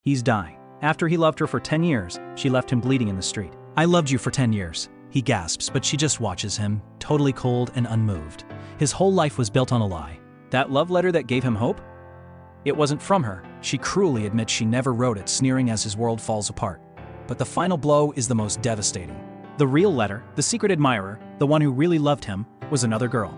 He's dying. After he loved her for 10 years, she left him bleeding in the street. "I loved you for 10 years. He gasps, but she just watches him, totally cold and unmoved. His whole life was built on a lie. That love letter that gave him hope? It wasn't from her. She cruelly admits she never wrote it, sneering as his world falls apart. But the final blow is the most devastating. The real letter, the secret admirer, the one who really loved him, was another girl.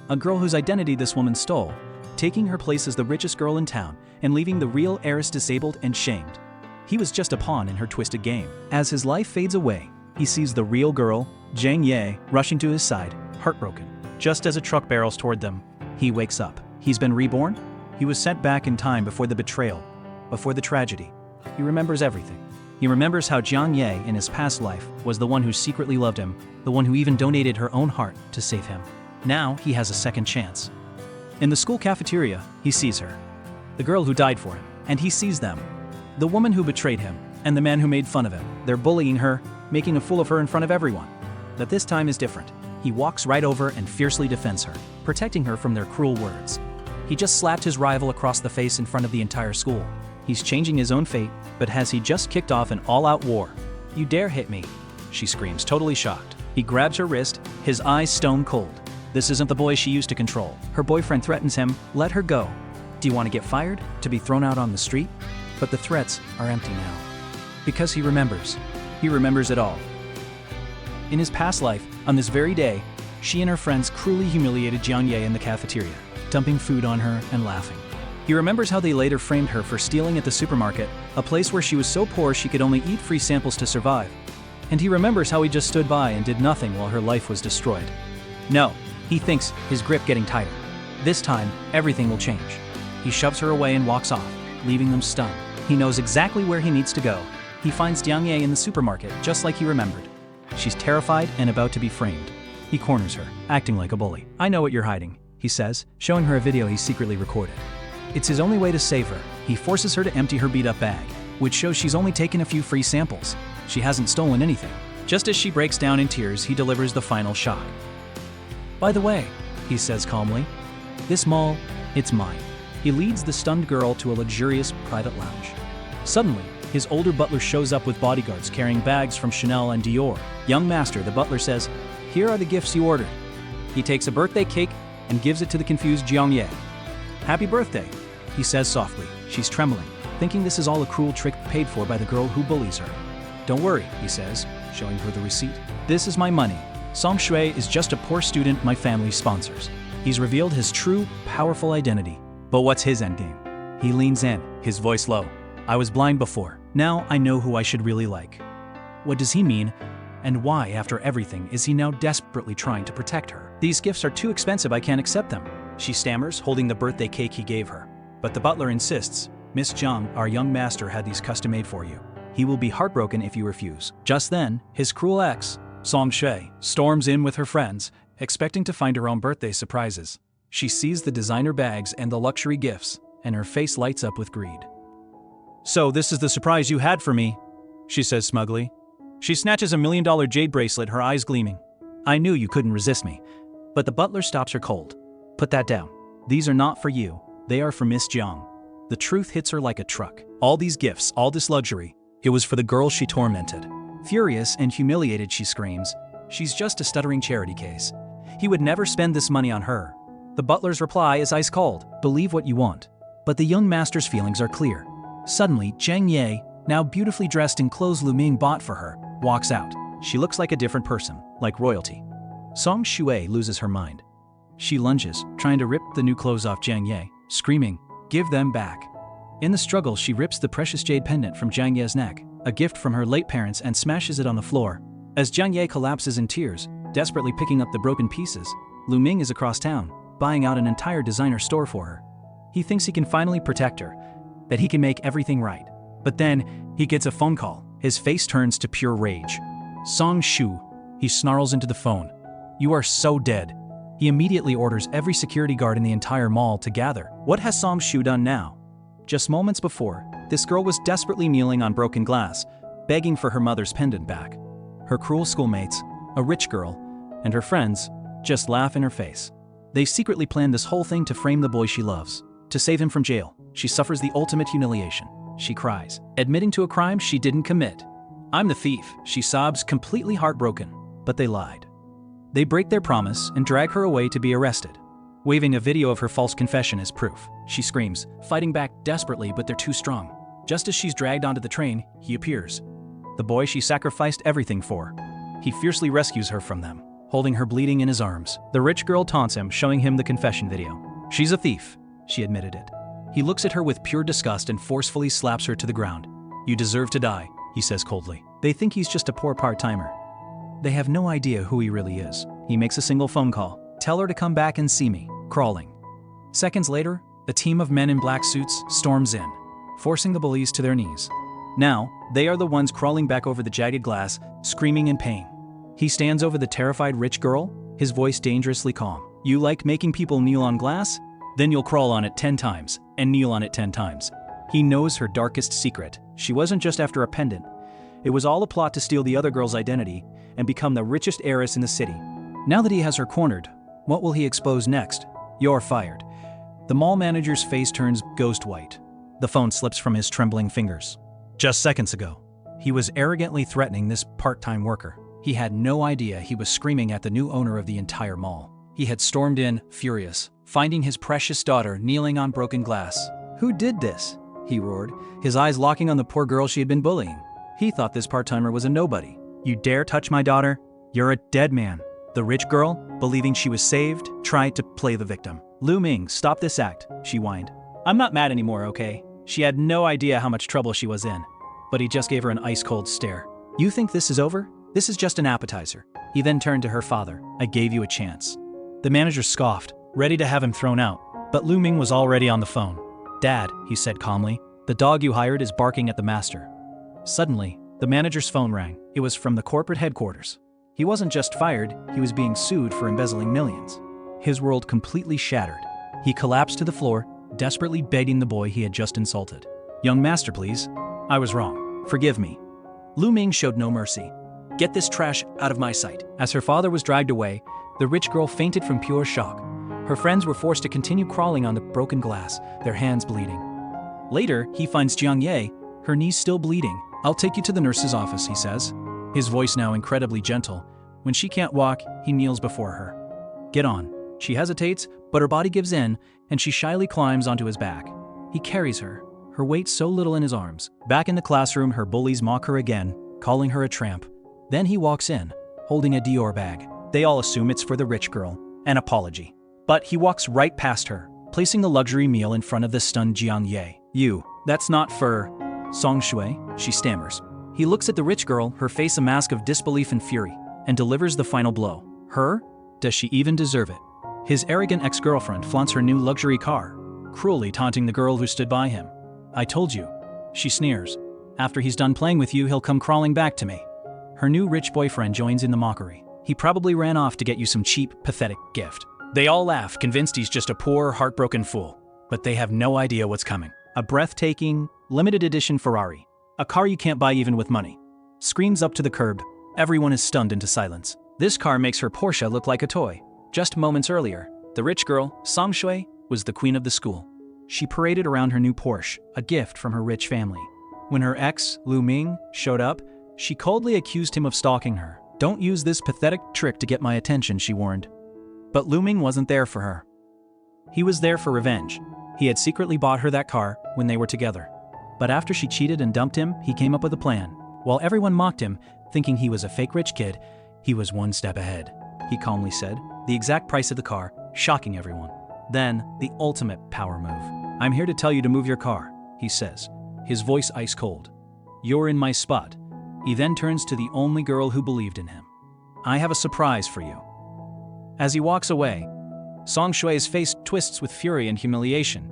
A girl whose identity this woman stole, taking her place as the richest girl in town and leaving the real heiress disabled and shamed. He was just a pawn in her twisted game. As his life fades away, he sees the real girl, Zhang Ye, rushing to his side, heartbroken. Just as a truck barrels toward them, he wakes up. He's been reborn? He was sent back in time before the betrayal, before the tragedy. He remembers everything. He remembers how Zhang Ye in his past life was the one who secretly loved him, the one who even donated her own heart to save him. Now he has a second chance. In the school cafeteria, he sees her. The girl who died for him, and he sees them. The woman who betrayed him, and the man who made fun of him. They're bullying her, making a fool of her in front of everyone. But this time is different. He walks right over and fiercely defends her, protecting her from their cruel words. He just slapped his rival across the face in front of the entire school. He's changing his own fate, but has he just kicked off an all-out war? "You dare hit me," she screams, totally shocked. He grabs her wrist, his eyes stone cold. This isn't the boy she used to control. Her boyfriend threatens him, "Let her go. Do you want to get fired? To be thrown out on the street?" But the threats are empty now. Because he remembers. He remembers it all. In his past life, on this very day, she and her friends cruelly humiliated Zhang Ye in the cafeteria, dumping food on her and laughing. He remembers how they later framed her for stealing at the supermarket, a place where she was so poor she could only eat free samples to survive. And he remembers how he just stood by and did nothing while her life was destroyed. No, he thinks, his grip getting tighter. This time, everything will change. He shoves her away and walks off, leaving them stunned. He knows exactly where he needs to go. He finds Zhang Ye in the supermarket, just like he remembered. She's terrified and about to be framed. He corners her, acting like a bully. "I know what you're hiding," he says, showing her a video he secretly recorded. It's his only way to save her. He forces her to empty her beat-up bag, which shows she's only taken a few free samples. She hasn't stolen anything. Just as she breaks down in tears, he delivers the final shock. "By the way," he says calmly, "this mall, it's mine." He leads the stunned girl to a luxurious private lounge. Suddenly, his older butler shows up with bodyguards carrying bags from Chanel and Dior. "Young master," the butler says, "here are the gifts you ordered." He takes a birthday cake and gives it to the confused Zhang Ye. "Happy birthday," he says softly. She's trembling, thinking this is all a cruel trick paid for by the girl who bullies her. "Don't worry," he says, showing her the receipt. "This is my money. Song Shui is just a poor student my family sponsors." He's revealed his true, powerful identity. But what's his endgame? He leans in, his voice low. "I was blind before. Now I know who I should really like." What does he mean? And why, after everything, is he now desperately trying to protect her? "These gifts are too expensive, I can't accept them," she stammers, holding the birthday cake he gave her. But the butler insists, "Miss Zhang, our young master had these custom-made for you. He will be heartbroken if you refuse." Just then, his cruel ex, Song Shui, storms in with her friends, expecting to find her own birthday surprises. She sees the designer bags and the luxury gifts, and her face lights up with greed. "So this is the surprise you had for me," she says smugly. She snatches a $1 million jade bracelet, her eyes gleaming. "I knew you couldn't resist me." But the butler stops her cold. "Put that down. These are not for you. They are for Miss Zhang." The truth hits her like a truck. All these gifts, all this luxury, it was for the girl she tormented. Furious and humiliated, she screams, "She's just a stuttering charity case. He would never spend this money on her." The butler's reply is ice cold, "Believe what you want." But the young master's feelings are clear. Suddenly, Zhang Ye, now beautifully dressed in clothes Lu Ming bought for her, walks out. She looks like a different person, like royalty. Song Shui loses her mind. She lunges, trying to rip the new clothes off Zhang Ye, screaming, "Give them back." In the struggle, she rips the precious jade pendant from Zhang Ye's neck, a gift from her late parents, and smashes it on the floor. As Zhang Ye collapses in tears, desperately picking up the broken pieces, Lu Ming is across town, buying out an entire designer store for her. He thinks he can finally protect her, that he can make everything right. But then, he gets a phone call. His face turns to pure rage. "Song Shu," he snarls into the phone. "You are so dead." He immediately orders every security guard in the entire mall to gather. What has Song Shu done now? Just moments before, this girl was desperately kneeling on broken glass, begging for her mother's pendant back. Her cruel schoolmates, a rich girl, and her friends just laugh in her face. They secretly planned this whole thing to frame the boy she loves. To save him from jail, she suffers the ultimate humiliation. She cries, admitting to a crime she didn't commit. "I'm the thief," she sobs, completely heartbroken. But they lied. They break their promise and drag her away to be arrested. Waving a video of her false confession as proof, she screams, fighting back desperately, but they're too strong. Just as she's dragged onto the train, he appears. The boy she sacrificed everything for. He fiercely rescues her from them, holding her bleeding in his arms. The rich girl taunts him, showing him the confession video. She's a thief, she admitted it. He looks at her with pure disgust and forcefully slaps her to the ground. "You deserve to die," he says coldly. They think he's just a poor part-timer. They have no idea who he really is. He makes a single phone call. "Tell her to come back and see me," crawling. Seconds later, a team of men in black suits storms in, forcing the bullies to their knees. Now, they are the ones crawling back over the jagged glass, screaming in pain. He stands over the terrified rich girl, his voice dangerously calm. "You like making people kneel on glass? Then you'll crawl on it 10 times, and kneel on it 10 times. He knows her darkest secret. She wasn't just after a pendant. It was all a plot to steal the other girl's identity and become the richest heiress in the city. Now that he has her cornered, what will he expose next? "You're fired." The mall manager's face turns ghost white. The phone slips from his trembling fingers. Just seconds ago, he was arrogantly threatening this part-time worker. He had no idea he was screaming at the new owner of the entire mall. He had stormed in, furious, finding his precious daughter kneeling on broken glass. "Who did this?" he roared, his eyes locking on the poor girl she had been bullying. He thought this part-timer was a nobody. "You dare touch my daughter? You're a dead man." The rich girl, believing she was saved, tried to play the victim. "Lu Ming, stop this act," she whined. "I'm not mad anymore, okay?" She had no idea how much trouble she was in, but he just gave her an ice-cold stare. "You think this is over? This is just an appetizer." He then turned to her father. "I gave you a chance." The manager scoffed, ready to have him thrown out, but Lu Ming was already on the phone. "Dad," he said calmly, "the dog you hired is barking at the master." Suddenly, the manager's phone rang. It was from the corporate headquarters. He wasn't just fired, he was being sued for embezzling millions. His world completely shattered. He collapsed to the floor, desperately begging the boy he had just insulted. "Young master, please. I was wrong. Forgive me." Lu Ming showed no mercy. "Get this trash out of my sight." As her father was dragged away, the rich girl fainted from pure shock. Her friends were forced to continue crawling on the broken glass, their hands bleeding. Later, he finds Jiang Ye, her knees still bleeding. "I'll take you to the nurse's office," he says, his voice now incredibly gentle. When she can't walk, he kneels before her. "Get on." She hesitates, but her body gives in, and she shyly climbs onto his back. He carries her, her weight so little in his arms. Back in the classroom, her bullies mock her again, calling her a tramp. Then he walks in, holding a Dior bag. They all assume it's for the rich girl, an apology. But he walks right past her, placing the luxury meal in front of the stunned Jiang Ye. "You, that's not for Song Shui," she stammers. He looks at the rich girl, her face a mask of disbelief and fury, and delivers the final blow. Her? Does she even deserve it? His arrogant ex-girlfriend flaunts her new luxury car, cruelly taunting the girl who stood by him. "I told you," she sneers. "After he's done playing with you, he'll come crawling back to me." Her new rich boyfriend joins in the mockery. "He probably ran off to get you some cheap, pathetic gift." They all laugh, convinced he's just a poor, heartbroken fool. But they have no idea what's coming. A breathtaking, limited edition Ferrari. A car you can't buy even with money. Screams up to the curb. Everyone is stunned into silence. This car makes her Porsche look like a toy. Just moments earlier, the rich girl, Song Shui, was the queen of the school. She paraded around her new Porsche, a gift from her rich family. When her ex, Lu Ming, showed up, she coldly accused him of stalking her. "Don't use this pathetic trick to get my attention," she warned. But Lu Ming wasn't there for her. He was there for revenge. He had secretly bought her that car when they were together. But after she cheated and dumped him, he came up with a plan. While everyone mocked him, thinking he was a fake rich kid, he was one step ahead. He calmly said, the exact price of the car, shocking everyone. Then, the ultimate power move. "I'm here to tell you to move your car," he says, his voice ice cold. "You're in my spot." He then turns to the only girl who believed in him. "I have a surprise for you." As he walks away, Song Shui's face twists with fury and humiliation.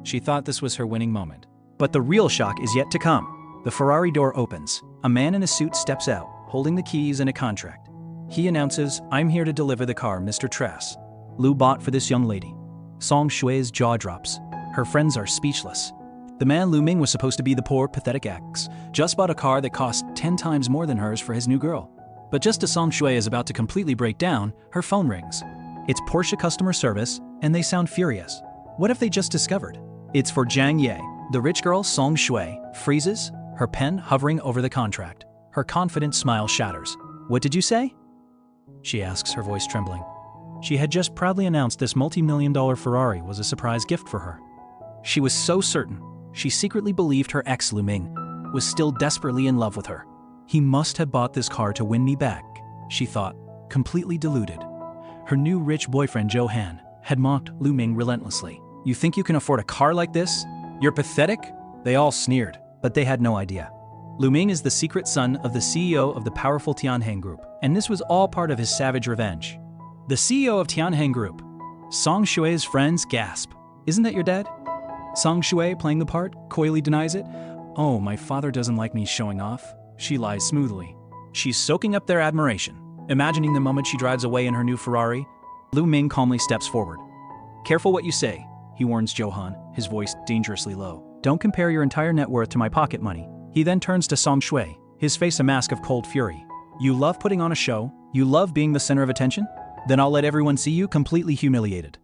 She thought this was her winning moment. But the real shock is yet to come. The Ferrari door opens. A man in a suit steps out, holding the keys and a contract. He announces, "I'm here to deliver the car Mr. Tress Lu bought for this young lady." Song Shui's jaw drops. Her friends are speechless. The man Lu Ming was supposed to be the poor, pathetic ex, just bought a car that cost 10 times more than hers for his new girl. But just as Song Shui is about to completely break down, her phone rings. It's Porsche customer service, and they sound furious. What if they just discovered? It's for Zhang Ye. The rich girl Song Shui freezes, her pen hovering over the contract. Her confident smile shatters. What did you say? She asks, her voice trembling. She had just proudly announced this multi-million-dollar Ferrari was a surprise gift for her. She was so certain. She secretly believed her ex Lu Ming was still desperately in love with her. He must have bought this car to win me back, she thought, completely deluded. Her new rich boyfriend Zhou Han had mocked Lu Ming relentlessly. You think you can afford a car like this? You're pathetic? They all sneered, but they had no idea. Lu Ming is the secret son of the CEO of the powerful Tianheng Group, and this was all part of his savage revenge. The CEO of Tianheng Group. Song Shui's friends gasp. Isn't that your dad? Song Shui, playing the part, coyly denies it. Oh, my father doesn't like me showing off. She lies smoothly. She's soaking up their admiration. Imagining the moment she drives away in her new Ferrari, Lu Ming calmly steps forward. Careful what you say, he warns Johan, his voice dangerously low. Don't compare your entire net worth to my pocket money. He then turns to Song Shui, his face a mask of cold fury. You love putting on a show? You love being the center of attention? Then I'll let everyone see you completely humiliated.